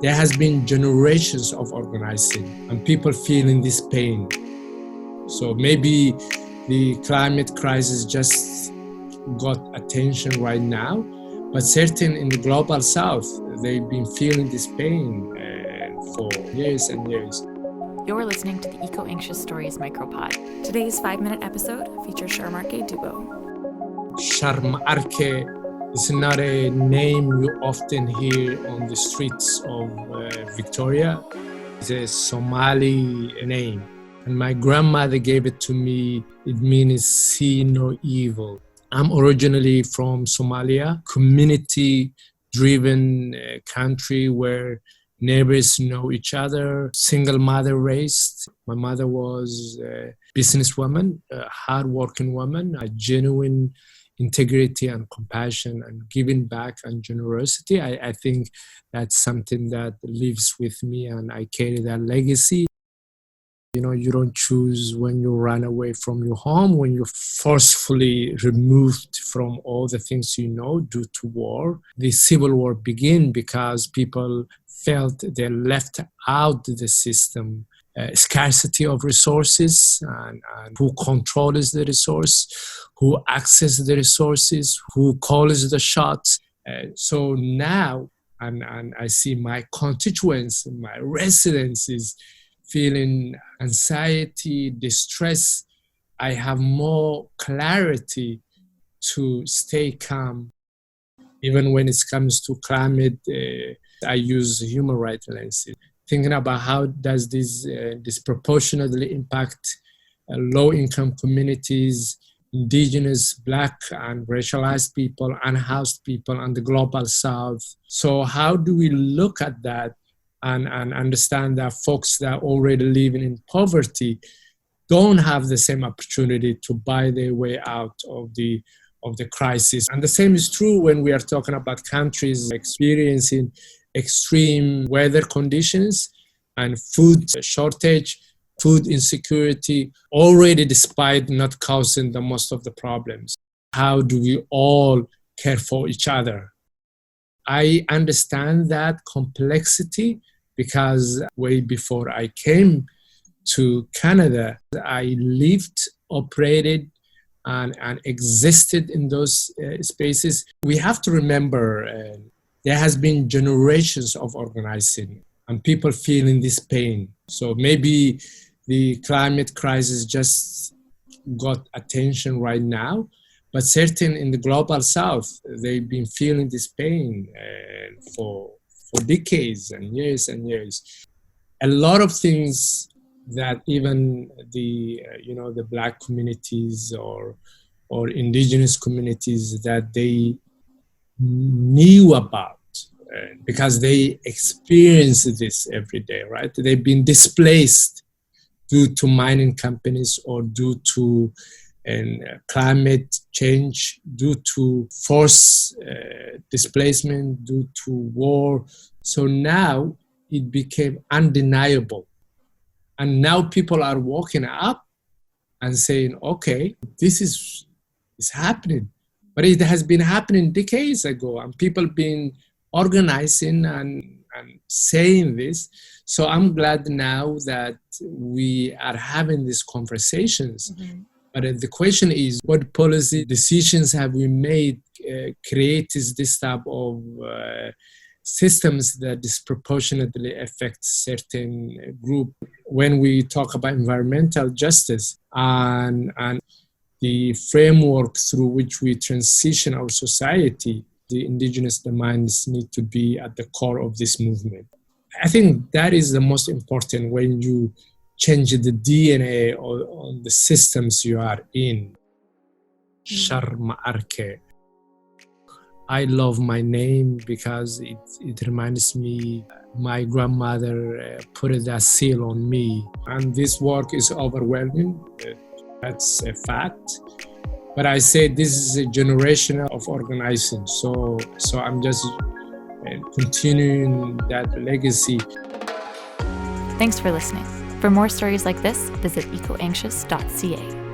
There has been generations of organizing and people feeling this pain. So maybe the climate crisis just got attention right now, but certain in the global south, they've been feeling this pain for years and years. You're listening to the Eco-Anxious Stories MicroPod. Today's 5-minute episode features Sharmarke Dubow. Sharmarke is not a name you often hear on the streets of Victoria. It's a Somali name. And my grandmother gave it to me. It means see no evil. I'm originally from Somalia, community-driven country where neighbors know each other, single mother raised. My mother was a businesswoman, a hardworking woman, a genuine integrity and compassion and giving back and generosity. I think that's something that lives with me and I carry that legacy. You know, you don't choose when you run away from your home, when you're forcefully removed from all the things you know due to war. The civil war began because people felt they're left out the system. Scarcity of resources and who controls the resource, who accesses the resources, who calls the shots. So now, and I see my constituents, my residents is feeling anxiety, distress. I have more clarity to stay calm. Even when it comes to climate, I use human rights lenses. Thinking about how does this disproportionately impact low-income communities, indigenous, Black and racialized people, unhoused people, and the global South. So how do we look at that and understand that folks that are already living in poverty don't have the same opportunity to buy their way out of the crisis? And the same is true when we are talking about countries experiencing extreme weather conditions and food shortage, food insecurity, already despite not causing the most of the problems. How do we all care for each other? I understand that complexity because way before I came to Canada, I lived, operated, and existed in those spaces. We have to remember there has been generations of organizing and people feeling this pain. So maybe the climate crisis just got attention right now, but certain in the global south, they've been feeling this pain for decades and years and years. A lot of things that even the Black communities or indigenous communities that they knew about because they experience this every day, right? They've been displaced due to mining companies or due to climate change, due to forced displacement, due to war. So now it became undeniable. And now people are waking up and saying, okay, this is happening. But it has been happening decades ago, and people been organizing and saying this. So I'm glad now that we are having these conversations. Mm-hmm. But the question is, what policy decisions have we made create this type of systems that disproportionately affect certain group? When we talk about environmental justice and the framework through which we transition our society, the indigenous demands need to be at the core of this movement. I think that is the most important when you change the DNA on the systems you are in. Sharmarke. I love my name because it reminds me my grandmother put that seal on me. And this work is overwhelming. That's a fact. But I say this is a generation of organizing. So I'm just continuing that legacy. Thanks for listening. For more stories like this, visit ecoanxious.ca.